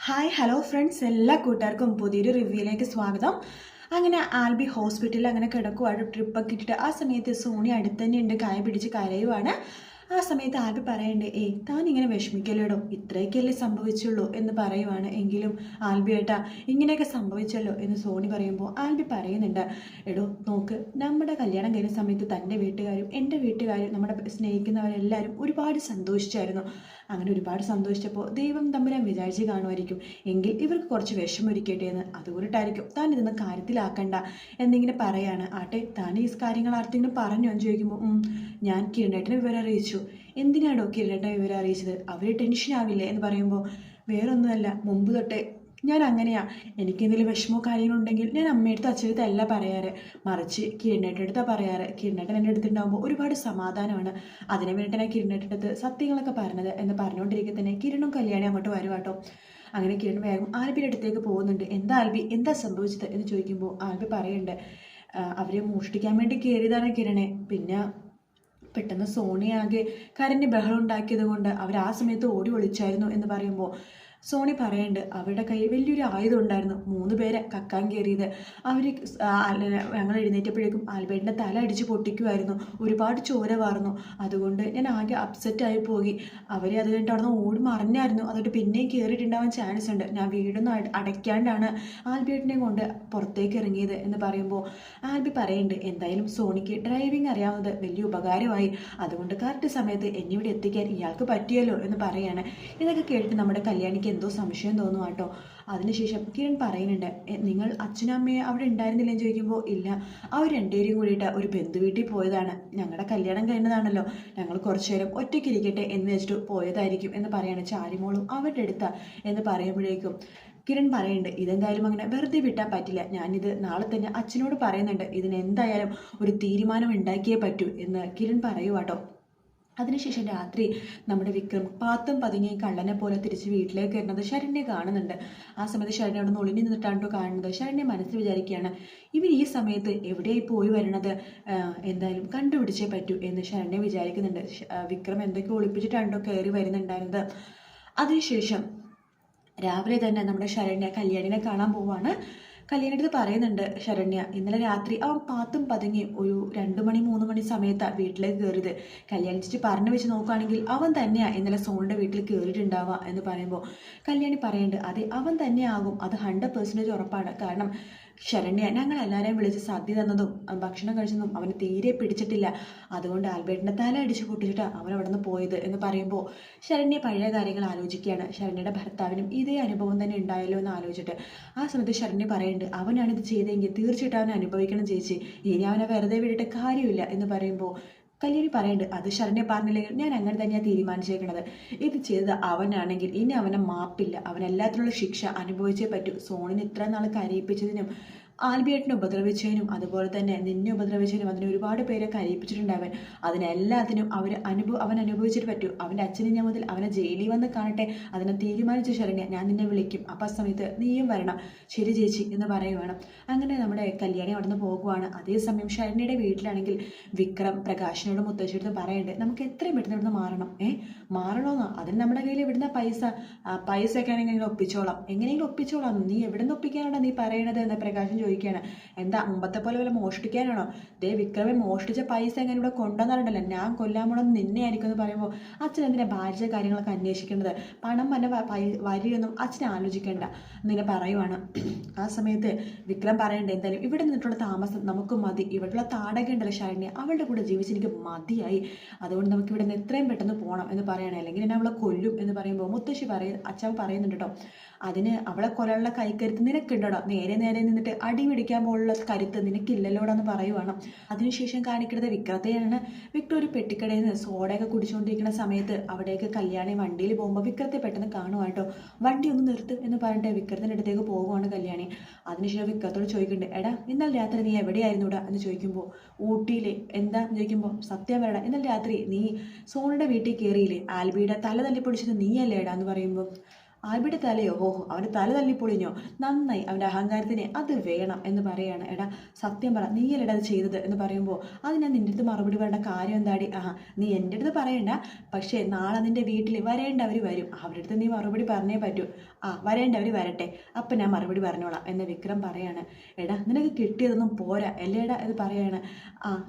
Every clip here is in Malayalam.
ഹായ് ഹലോ ഫ്രണ്ട്സ്, എല്ലാ കൂട്ടുകാർക്കും പുതിയൊരു റിവ്യൂയിലേക്ക് സ്വാഗതം. അങ്ങനെ ആൽബി ഹോസ്പിറ്റലിൽ അങ്ങനെ കിടക്കുവാണ്, ട്രിപ്പൊക്കെ ഇട്ടിട്ട്. ആ സമയത്ത് സോണി അടുത്ത് തന്നെ ഉണ്ട്, കൈ പിടിച്ച് കരയുവാണ്. ആ സമയത്ത് ആൽബി പറയണ്ടേ, താൻ ഇങ്ങനെ വിഷമിക്കല്ലേടോ, ഇത്രയൊക്കെയല്ലേ സംഭവിച്ചുള്ളൂ എന്ന് പറയുവാണ്. എങ്കിലും ആൽബി ഏട്ടാ ഇങ്ങനെയൊക്കെ സംഭവിച്ചല്ലോ എന്ന് സോണി പറയുമ്പോൾ ആൽബി പറയുന്നുണ്ട്, എടോ നോക്ക്, നമ്മുടെ കല്യാണം കഴിഞ്ഞ സമയത്ത് തൻ്റെ വീട്ടുകാരും എൻ്റെ വീട്ടുകാരും നമ്മുടെ സ്നേഹിക്കുന്നവരെല്ലാവരും ഒരുപാട് സന്തോഷിച്ചായിരുന്നു. അങ്ങനെ ഒരുപാട് സന്തോഷിച്ചപ്പോൾ ദൈവം തമ്പുരാൻ വിചാരിച്ച് കാണുമായിരിക്കും, എങ്കിൽ ഇവർക്ക് കുറച്ച് വിഷമൊരുക്കട്ടെ എന്ന്. അതുകൊണ്ടിട്ടായിരിക്കും താൻ ഇതൊന്ന് കാര്യത്തിലാക്കണ്ട എന്നിങ്ങനെ പറയാണ്. ആട്ടെ, താൻ ഈ കാര്യങ്ങൾ ആർക്കെങ്കിലും പറഞ്ഞു എന്ന് ചോദിക്കുമ്പോൾ ഞാൻ കിരണേട്ടനെ വിവരം അറിയിച്ചു. എന്തിനാണോ കിരണേട്ടനെ വിവരം അറിയിച്ചത്? അവർ ടെൻഷൻ ആവില്ലേ എന്ന് പറയുമ്പോൾ വേറൊന്നുമല്ല, മുമ്പ് തൊട്ടേ ഞാൻ അങ്ങനെയാ. എനിക്ക് എന്തെങ്കിലും വിഷമോ കാര്യങ്ങളുണ്ടെങ്കിൽ ഞാൻ അമ്മയടുത്ത് അച്ഛനടുത്ത് അല്ല പറയാറ്, മറിച്ച് കിരണേട്ടൻ്റെ അടുത്താണ് പറയാറ്. കിരണേട്ടൻ എൻ്റെ അടുത്തുണ്ടാകുമ്പോൾ ഒരുപാട് സമാധാനമാണ്. അതിനെ വേണ്ടിയിട്ട് ഞാൻ കിരണേട്ടൻ്റെ അടുത്ത് സത്യങ്ങളൊക്കെ പറഞ്ഞത് എന്ന് പറഞ്ഞുകൊണ്ടിരിക്കെ തന്നെ കിരണും കല്യാണി അങ്ങോട്ട് വരുവാട്ടോ. അങ്ങനെ കിരൺ വേഗം ആൽബിയുടെ അടുത്തേക്ക് പോകുന്നുണ്ട്. എന്താ ആൽബി, എന്താ സംഭവിച്ചത് എന്ന് ചോദിക്കുമ്പോൾ ആൽബി പറയുന്നുണ്ട്, അവരെ മോഷ്ടിക്കാൻ വേണ്ടി കയറിയതാണ് കിരണെ. പിന്നെ പെട്ടെന്ന് സോണിയാകെ കരഞ്ഞ് ബഹളം ഉണ്ടാക്കിയത് കൊണ്ട് അവർ ആ സമയത്ത് ഓടി ഒളിച്ചായിരുന്നു എന്ന് പറയുമ്പോൾ സോണി പറയുന്നുണ്ട്, അവരുടെ കയ്യിൽ വലിയൊരു ആയുധം ഉണ്ടായിരുന്നു. 3 പേരെ കക്കാൻ കയറിയത്. അവർ ഞങ്ങൾ എഴുന്നേറ്റപ്പോഴേക്കും ആൽബർട്ടിൻ്റെ തല അടിച്ച് പൊട്ടിക്കുമായിരുന്നു. ഒരുപാട് ചോര വാർന്നു. അതുകൊണ്ട് ഞാൻ ആകെ അപ്സെറ്റായി പോയി. അവരെ അത് കഴിഞ്ഞിട്ട് അവിടെ നിന്ന് ഓടി മറിഞ്ഞായിരുന്നു. അതുകൊണ്ട് പിന്നെയും കയറിയിട്ടുണ്ടാവാൻ ചാൻസ് ഉണ്ട്. ഞാൻ വീടൊന്നും അടയ്ക്കാണ്ടാണ് ആൽബർട്ടിനെ കൊണ്ട് പുറത്തേക്ക് ഇറങ്ങിയത് എന്ന് പറയുമ്പോൾ ആൽബി പറയുന്നുണ്ട്, എന്തായാലും സോണിക്ക് ഡ്രൈവിംഗ് അറിയാവുന്നത് വലിയ ഉപകാരമായി. അതുകൊണ്ട് കറക്റ്റ് സമയത്ത് എന്നെ ഇവിടെ എത്തിക്കാൻ ഇയാൾക്ക് പറ്റിയല്ലോ എന്ന് പറയാണ്. ഇതൊക്കെ കേട്ടിട്ട് നമ്മുടെ കല്യാണിക്ക് എന്തോ സംശയം തോന്നും കേട്ടോ. അതിനുശേഷം കിരൺ പറയുന്നുണ്ട്, നിങ്ങൾ അച്ഛനും അമ്മയും അവിടെ ഉണ്ടായിരുന്നില്ലെന്ന് ചോദിക്കുമ്പോൾ ഇല്ല, അവർ രണ്ടുപേരും കൂടിയിട്ട് ഒരു ബന്ധുവീട്ടിൽ പോയതാണ്. ഞങ്ങളുടെ കല്യാണം കഴിഞ്ഞതാണല്ലോ, ഞങ്ങൾ കുറച്ചു നേരം ഒറ്റയ്ക്ക് ഇരിക്കട്ടെ എന്ന് വെച്ചിട്ട് പോയതായിരിക്കും എന്ന് പറയാണ്. ചാരിമോളും അവരുടെ അടുത്ത എന്ന് പറയുമ്പോഴേക്കും കിരൺ പറയുന്നുണ്ട്, ഇതെന്തായാലും അങ്ങനെ വെറുതെ വിട്ടാൽ പറ്റില്ല. ഞാനിത് നാളെ തന്നെ അച്ഛനോട് പറയുന്നുണ്ട്. ഇതിനെന്തായാലും ഒരു തീരുമാനം ഉണ്ടാക്കിയേ പറ്റൂ എന്ന് കിരൺ പറയുവാട്ടോ. അതിനുശേഷം രാത്രി നമ്മുടെ വിക്രം പാത്തും പതുങ്ങി കള്ളനെ പോലെ തിരിച്ച് വീട്ടിലേക്ക് വരുന്നത് ശരണ്യെ കാണുന്നുണ്ട്. ആ സമയത്ത് ശരണ്യ അവിടെ നിന്ന് ഒളിഞ്ഞു നിന്നിട്ടാണ് കാണുന്നത്. ശരണ്യ മനസ്സിൽ വിചാരിക്കുകയാണ്, ഇവർ ഈ സമയത്ത് എവിടെയായി പോയി വരണത്, എന്തായാലും കണ്ടുപിടിച്ചേ പറ്റൂ എന്ന് ശരണ്യ വിചാരിക്കുന്നുണ്ട്. വിക്രം എന്തൊക്കെ ഒളിപ്പിച്ചിട്ടാണോ കയറി വരുന്നുണ്ടായിരുന്നത്. അതിനുശേഷം രാവിലെ തന്നെ നമ്മുടെ ശരണ്യ കല്യാണിനെ കാണാൻ പോവാണ്. കല്യാണിയുടെ അടുത്ത് പറയുന്നുണ്ട് ശരണ്യ, ഇന്നലെ രാത്രി അവൻ പാത്തും പതുങ്ങി ഒരു 2 മണി 3 മണി സമയത്താണ് വീട്ടിലേക്ക് കയറിയത്. കല്യാണി ചേച്ചി പറഞ്ഞു വെച്ച് നോക്കുകയാണെങ്കിൽ അവൻ തന്നെയാണ് ഇന്നലെ സോണിൻ്റെ വീട്ടിൽ കയറിയിട്ടുണ്ടാവുക എന്ന് പറയുമ്പോൾ കല്യാണി പറയുന്നുണ്ട്, അതെ അവൻ തന്നെയാകും, അത് 100% ഉറപ്പാണ്. കാരണം ശരണ്യ ഞങ്ങൾ എല്ലാവരെയും വിളിച്ച് സദ്യ തന്നതും ഭക്ഷണം കഴിച്ചതും അവന് തീരെ പിടിച്ചിട്ടില്ല. അതുകൊണ്ട് ആൽബർട്ടിൻ്റെ തല അടിച്ച് പൊട്ടിച്ചിട്ടാണ് അവൻ അവിടെ നിന്ന് പോയത് എന്ന് പറയുമ്പോൾ ശരണ്യ പഴയ കാര്യങ്ങൾ ആലോചിക്കുകയാണ്. ശരണ്യയുടെ ഭർത്താവിനും ഇതേ അനുഭവം തന്നെ ഉണ്ടായല്ലോ എന്ന് ആലോചിച്ചിട്ട് ആ സമയത്ത് ശരണ്യ പറയുന്നുണ്ട്, അവനാണിത് ചെയ്തെങ്കിൽ തീർച്ചയായിട്ടും അവൻ അനുഭവിക്കണം ചേച്ചി, ഇനി അവനെ വെറുതെ വിട്ടിട്ട് കാര്യമില്ല എന്ന് പറയുമ്പോൾ കല്യാണി പറയുന്നുണ്ട്, അത് ശരണ്യ പറഞ്ഞില്ലെങ്കിൽ ഞാൻ അങ്ങനെ തന്നെയാണ് തീരുമാനിച്ചേക്കണത്. ഇത് ചെയ്തത് അവനാണെങ്കിൽ ഇനി അവനെ മാപ്പില്ല, അവൻ എല്ലാത്തിനുള്ള ശിക്ഷ അനുഭവിച്ചേ പറ്റൂ. സോണിന് ഇത്ര നാൾ കരയിപ്പിച്ചതിനും ആൽബിയേട്ടിനെ ഉപദ്രവിച്ചതിനും അതുപോലെ തന്നെ നിന്നെ ഉപദ്രവിച്ചതിനും അതിന് ഒരുപാട് പേരെ കരയിപ്പിച്ചിട്ടുണ്ട് അവൻ. അതിനെല്ലാത്തിനും അവൻ അനുഭവിച്ചിട്ട് പറ്റൂ. അവൻ്റെ അച്ഛനെ ഞാൻ മുതൽ അവനെ ജയിലിൽ വന്ന് കാണട്ടെ, അതിനെ തീരുമാനിച്ചു ശരണ്യ, ഞാൻ നിന്നെ വിളിക്കും, അപ്പം ആ സമയത്ത് നീയും വരണം. ശരി ചേച്ചി എന്ന് പറയുവാണ്. അങ്ങനെ നമ്മുടെ കല്യാണി അവിടെ നിന്ന് പോകുവാണ്. അതേസമയം ശരണ്യയുടെ വീട്ടിലാണെങ്കിൽ വിക്രം പ്രകാശിനോട് മുത്തശ്ശിയെടുത്ത് പറയുന്നുണ്ട്, നമുക്ക് എത്രയും പെട്ടെന്ന് ഇവിടുന്ന് മാറണം. മാറണമെന്നോ? അതിന് നമ്മുടെ കയ്യിൽ ഇവിടുന്ന പൈസയൊക്കെ ആണെങ്കിൽ ഇങ്ങനെ ഒപ്പിച്ചോളാം, എങ്ങനെയെങ്കിലും ഒപ്പിച്ചോളാം. നീ എവിടെ നിന്ന് ഒപ്പിക്കാനാണോ നീ പറയണത് എന്ന് പ്രകാശൻ ചോദിക്കുകയാണ്. എന്താ മുമ്പത്തെ പോലെ വല്ല മോഷ്ടിക്കാനാണോ? ദേ വിക്രമെ മോഷ്ടിച്ച പൈസ എങ്ങനെ ഇവിടെ കൊണ്ടുവന്നിട്ടുണ്ടല്ലോ, ഞാൻ കൊല്ലാൻ പോണെന്ന് നിന്നെ ആയിരിക്കും എന്ന് പറയുമ്പോൾ അച്ഛൻ എന്തിനാ ഭാര്യ കാര്യങ്ങളൊക്കെ അന്വേഷിക്കേണ്ടത്, പണം വല്ല വരിയൊന്നും അച്ഛൻ ആലോചിക്കേണ്ട എന്നിങ്ങനെ പറയുവാണ്. ആ സമയത്ത് വിക്രം പറയണ്ടേ, എന്തായാലും ഇവിടെ നിന്നിട്ടുള്ള താമസം നമുക്ക് മതി, ഇവിടെയുള്ള താടക ഉണ്ടല്ലോ ശരണ്യ, അവളുടെ കൂടെ ജീവിച്ച് എനിക്ക് മതിയായി, അതുകൊണ്ട് നമുക്ക് ഇവിടെ നിന്ന് എത്രയും പെട്ടെന്ന് പോകണം എന്ന് പറയണേ, അല്ലെങ്കിൽ എന്നെ അവളെ കൊല്ലും എന്ന് പറയുമ്പോൾ മുത്തശ്ശി അച്ഛൻ പറയുന്നുണ്ട് കേട്ടോ, അതിന് അവളെ കൊല്ലാനുള്ള കൈക്കരുത്ത് നിനക്കുണ്ടോ, നേരെ നിന്നിട്ട് അടി പിടിക്കാൻ പോലുള്ള കരുത്ത് നിനക്കില്ലല്ലോടാന്ന് പറയുവാണ്. അതിനുശേഷം കാണിക്കുന്നത് വിക്രത്തെയാണ്. വിക്രം ഒരു പെട്ടിക്കടയിൽ നിന്ന് സോഡയൊക്കെ കുടിച്ചുകൊണ്ടിരിക്കുന്ന സമയത്ത് അവിടേക്ക് കല്യാണി വണ്ടിയിൽ പോകുമ്പോൾ വിക്രത്തെ പെട്ടെന്ന് കാണുവാട്ടോ. വണ്ടി ഒന്ന് നിർത്ത് എന്ന് പറഞ്ഞിട്ട് വിക്രത്തിൻ്റെ അടുത്തേക്ക് പോകുവാണ് കല്യാണി. അതിനുശേഷം വിക്രത്തോട് ചോദിക്കുന്നുണ്ട്, എടാ ഇന്നലെ രാത്രി നീ എവിടെയായിരുന്നു ഇവിടെ എന്ന് ചോദിക്കുമ്പോൾ ഊട്ടിയിലെ എന്താ ചോദിക്കുമ്പോൾ സത്യം പറയടാ, ഇന്നലെ രാത്രി നീ സോണിയുടെ വീട്ടിൽ കയറിയില്ലേ, ആൽബിയുടെ തല തല്ലിപ്പൊടിച്ചത് നീയല്ലേ എടാ എന്ന് പറയുമ്പോൾ ആൽബിയുടെ തലയോ? ഓഹോ, അവൻ്റെ തല തല്ലിപ്പൊളിഞ്ഞോ? നന്നായി, അവൻ്റെ അഹങ്കാരത്തിന് അത് വേണം എന്ന് പറയാണ്. എടാ സത്യം പറ, നീയല്ലടാ അത് ചെയ്തത് എന്ന് പറയുമ്പോൾ അത് ഞാൻ നിൻ്റെ അടുത്ത് മറുപടി പറയേണ്ട കാര്യം എന്താടി? നീ എൻ്റെ അടുത്ത് പറയണ്ട, പക്ഷേ നാളെ നിൻ്റെ വീട്ടിൽ വരേണ്ടവർ വരും, അവരുടെ അടുത്ത് നീ മറുപടി പറഞ്ഞേ പറ്റൂ. വരേണ്ടവർ വരട്ടെ, അപ്പം ഞാൻ മറുപടി പറഞ്ഞോളാം എന്ന് വിക്രം പറയാണ്. എടാ നിനക്ക് കിട്ടിയതൊന്നും പോരാ അല്ലേടാ എന്ന് പറയാണ്.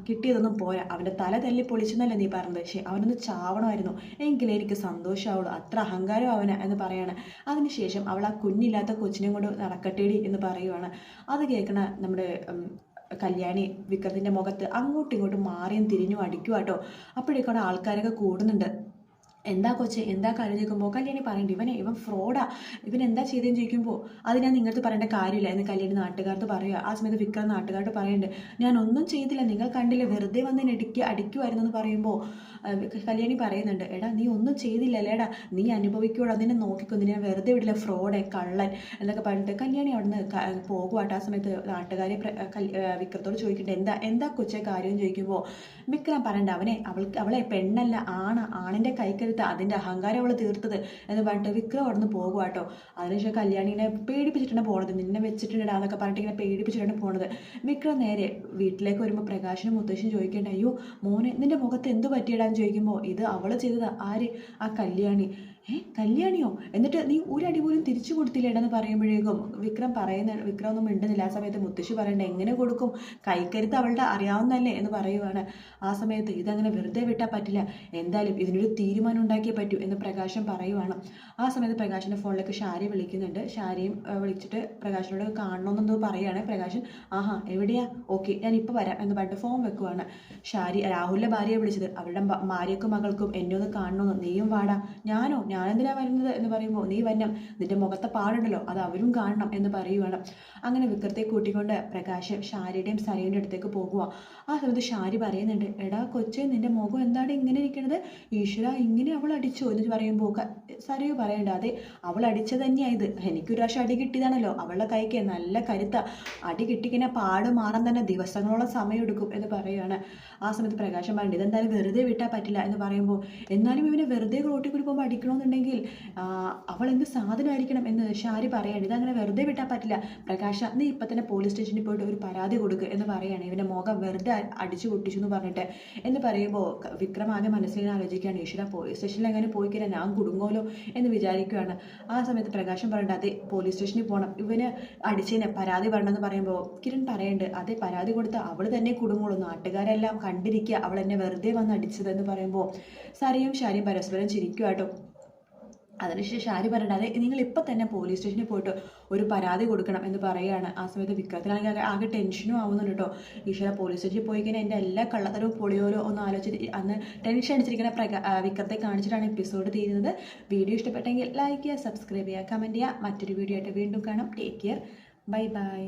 കിട്ടിയതൊന്നും പോരാ, അവൻ്റെ തല തല്ലി പൊളിച്ചെന്നല്ലേ നീ പറഞ്ഞത്? പക്ഷേ അവനൊന്ന് ചാവണമായിരുന്നു, എങ്കിലേ എനിക്ക് സന്തോഷമാവുള്ളൂ, അത്ര അഹങ്കാരം അവന് എന്ന് പറയാണ്. അതിനുശേഷം അവൾ ആ കുഞ്ഞില്ലാത്ത കൊച്ചിനെ കൊണ്ട് നടക്കട്ടേടി എന്ന് പറയുവാണ്. അത് കേൾക്കണ നമ്മുടെ കല്യാണി വിക്രത്തിൻ്റെ മുഖത്ത് അങ്ങോട്ടും ഇങ്ങോട്ടും മാറിയും തിരിഞ്ഞും അടിക്കുക കേട്ടോ. അപ്പോഴേക്കാണ് ആൾക്കാരൊക്കെ കൂടുന്നുണ്ട്. എന്താ കൊച്ചെ, എന്താ കാര്യം ചോദിക്കുമ്പോൾ കല്യാണി പറയണ്ട, ഇവൻ ഫ്രോഡാ, ഇവൻ എന്താ ചെയ്തതെന്ന് ചോദിക്കുമ്പോൾ അത് ഞാൻ നിങ്ങൾക്ക് പറയേണ്ട കാര്യമില്ല എന്ന് കല്യാണി നാട്ടുകാർക്ക് പറയുക. ആ സമയത്ത് വിക്രം നാട്ടുകാരോട് പറയുന്നുണ്ട്, ഞാൻ ഒന്നും ചെയ്തില്ല, നിങ്ങൾ കണ്ടില്ല, വെറുതെ വന്ന് അടിക്കുമായിരുന്നു എന്ന് പറയുമ്പോൾ കല്യാണി പറയുന്നുണ്ട്, എടാ നീ ഒന്നും ചെയ്തില്ല അല്ലേടാ, നീ അനുഭവിക്കൂടാ, നിന്നെ നോക്കിക്കോ, നിന്നെ വെറുതെ വിടില്ല, ഫ്രോഡ് കള്ളൻ എന്നൊക്കെ പറഞ്ഞിട്ട് കല്യാണി അവിടുന്ന് പോകുവാട്ട്. ആ സമയത്ത് നാട്ടുകാരെ വിക്രത്തോട് ചോദിക്കട്ടെ, എന്താ കൊച്ചെ കാര്യം ചോദിക്കുമ്പോൾ വിക്രം പറയണ്ട, അവളെ പെണ്ണല്ല ആണിൻ്റെ കൈക്കരുത്ത്, അതിൻ്റെ അഹങ്കാരം അവൾ തീർത്തത് എന്ന് പറഞ്ഞിട്ട് വിക്രം അവിടെ നിന്ന് പോകുക കേട്ടോ. അതിനുശേഷം കല്യാണിനെ പേടിപ്പിച്ചിട്ടാണ് പോണത്, നിന്നെ വെച്ചിട്ടുണ്ടാ എന്നൊക്കെ പറഞ്ഞിട്ട് ഇങ്ങനെ പേടിപ്പിച്ചിട്ടാണ് പോണത്. വിക്രം നേരെ വീട്ടിലേക്ക് വരുമ്പോൾ പ്രകാശനും മുത്തശ്ശനും ചോദിക്കേണ്ട, അയ്യോ മോനെ നിന്റെ മുഖത്ത് എന്ത് പറ്റിയിടാന്ന് ചോദിക്കുമ്പോൾ ഇത് അവൾ ചെയ്തത്. ആര്? ആ കല്യാണി. കല്യാണിയോ? എന്നിട്ട് നീ ഒരു അടി പോലും തിരിച്ചു കൊടുത്തില്ലേടെന്ന് പറയുമ്പോഴേക്കും വിക്രം ഒന്നും മിണ്ടുന്നില്ല. ആ സമയത്ത് മുത്തശ്ശി പറയണ്ട, എങ്ങനെ കൊടുക്കും, കൈക്കരുത്ത് അവളുടെ അറിയാവുന്നല്ലേ എന്ന് പറയുവാണ്. ആ സമയത്ത് ഇതങ്ങനെ വെറുതെ വിട്ടാൽ പറ്റില്ല, എന്തായാലും ഇതിനൊരു തീരുമാനം ഉണ്ടാക്കിയേ പറ്റൂ എന്ന് പ്രകാശൻ പറയുവാണ്. ആ സമയത്ത് പ്രകാശിൻ്റെ ഫോണിലേക്ക് ഷാരി വിളിക്കുന്നുണ്ട്. ഷാരിയും വിളിച്ചിട്ട് പ്രകാശിനോട് കാണണമെന്നെന്തോ പറയുകയാണ്. പ്രകാശൻ എവിടെയാ? ഓക്കെ ഞാൻ ഇപ്പോൾ വരാം എന്ന് പറഞ്ഞിട്ട് ഫോൺ വെക്കുവാണ്. ഷാരി രാഹുലിൻ്റെ ഭാര്യയെ വിളിച്ചത്, അവരുടെ ഭാര്യക്കും മകൾക്കും എന്നെ ഒന്ന് കാണണമെന്ന്, നീയും വാടാ. ഞാനെന്തിനാ വരുന്നത് എന്ന് പറയുമ്പോൾ നീ വന്നം, നിന്റെ മുഖത്തെ പാടുണ്ടല്ലോ അത് അവരും കാണണം എന്ന് പറയുവാണ്. അങ്ങനെ വിക്രത്തെ കൂട്ടിക്കൊണ്ട് പ്രകാശ് ഷാരിയുടെയും സരയുടെ അടുത്തേക്ക് പോകുക. ആ സമയത്ത് ഷാരി പറയുന്നുണ്ട്, എടാ കൊച്ചെ നിന്റെ മുഖം എന്താണ് ഇങ്ങനെ ഇരിക്കണത്, ഈശ്വര ഇങ്ങനെ അവൾ അടിച്ചോ എന്ന് പറയുമ്പോൾ സരയു പറയണ്ട, അതെ അവൾ അടിച്ചത് തന്നെയായത്, എനിക്കൊരു പ്രാവശ്യം അടി കിട്ടിയതാണല്ലോ, അവളുടെ കൈക്ക് നല്ല കരുത്ത, അടി കിട്ടിക്കിനെ പാട് മാറാൻ തന്നെ ദിവസങ്ങളോളം സമയം എടുക്കും എന്ന് പറയുകയാണ്. ആ സമയത്ത് പ്രകാശം പറയണ്ട, ഇതെന്തായാലും വെറുതെ വിട്ടാൽ പറ്റില്ല എന്ന് പറയുമ്പോൾ എന്നാലും ഇവനെ വെറുതെ റോട്ടിൽ കൂടി പോകുമ്പോൾ അടിക്കണമെന്നുണ്ടെങ്കിൽ അവൾ എന്ത് സാധനമായിരിക്കണം എന്ന് ഷാരി പറയാണ്. ഇതങ്ങനെ വെറുതെ വിട്ടാൽ പറ്റില്ല, പ്രകാശ നീ ഇപ്പം തന്നെ പോലീസ് സ്റ്റേഷനിൽ പോയിട്ട് ഒരു പരാതി കൊടുക്കുക എന്ന് പറയുകയാണ്. ഇവൻ്റെ മുഖം വെറുതെ അടിച്ചു പൊട്ടിച്ചു എന്ന് പറഞ്ഞിട്ട് എന്ന് പറയുമ്പോൾ വിക്രം ആകെ മനസ്സിലിങ്ങനെ ആലോചിക്കുകയാണ്, ഈശ്വര പോലീസ് സ്റ്റേഷനിൽ എങ്ങനെ പോയി കഴിഞ്ഞാൽ ഞാൻ കുടുങ്ങോലോ എന്ന് വിചാരിക്കുകയാണ്. ആ സമയത്ത് പ്രകാശം പറയണ്ട, അതെ പോലീസ് സ്റ്റേഷനിൽ പോകണം, ഇവന് അടിച്ചതിന് പരാതി പറയണമെന്ന് പറയുമ്പോൾ കിരൺ പറയുന്നുണ്ട്, അതെ പരാതി കൊടുത്താൽ അവൾ തന്നെ കുടുങ്ങുള്ളൂ, നാട്ടുകാരെല്ലാം കണ്ടിരിക്കുക അവൾ എന്നെ വെറുതെ വന്ന് അടിച്ചതെന്ന് പറയുമ്പോൾ സരയും ഷാരിയും പരസ്പരം ചിരിക്കുക കേട്ടോ. അതിനുശേഷം ഷാരി പറയണ്ട, അതെ നിങ്ങൾ ഇപ്പം തന്നെ പോലീസ് സ്റ്റേഷനിൽ പോയിട്ട് ഒരു പരാതി കൊടുക്കണം എന്ന് പറയുകയാണ്. ആ സമയത്ത് വിക്രത്തിനാണെങ്കിൽ ആകെ ടെൻഷനും ആവുന്നുണ്ട് കേട്ടോ. ഈശ്വര പോലീസ് സ്റ്റേഷനിൽ പോയി കഴിഞ്ഞാൽ എൻ്റെ എല്ലാ കള്ളത്തരവും പൊളിയോലോ ഒന്ന് ആലോചിച്ച് അന്ന് ടെൻഷൻ അടിച്ചിരിക്കുന്ന വിക്രത്തെ കാണിച്ചിട്ടാണ് എപ്പിസോഡ് തീരുന്നത്. വീഡിയോ ഇഷ്ടപ്പെട്ടെങ്കിൽ ലൈക്ക് ചെയ്യുക, സബ്സ്ക്രൈബ് ചെയ്യുക, കമൻറ്റ് ചെയ്യുക. മറ്റൊരു വീഡിയോ ആയിട്ട് വീണ്ടും കാണാം. Take care, bye bye.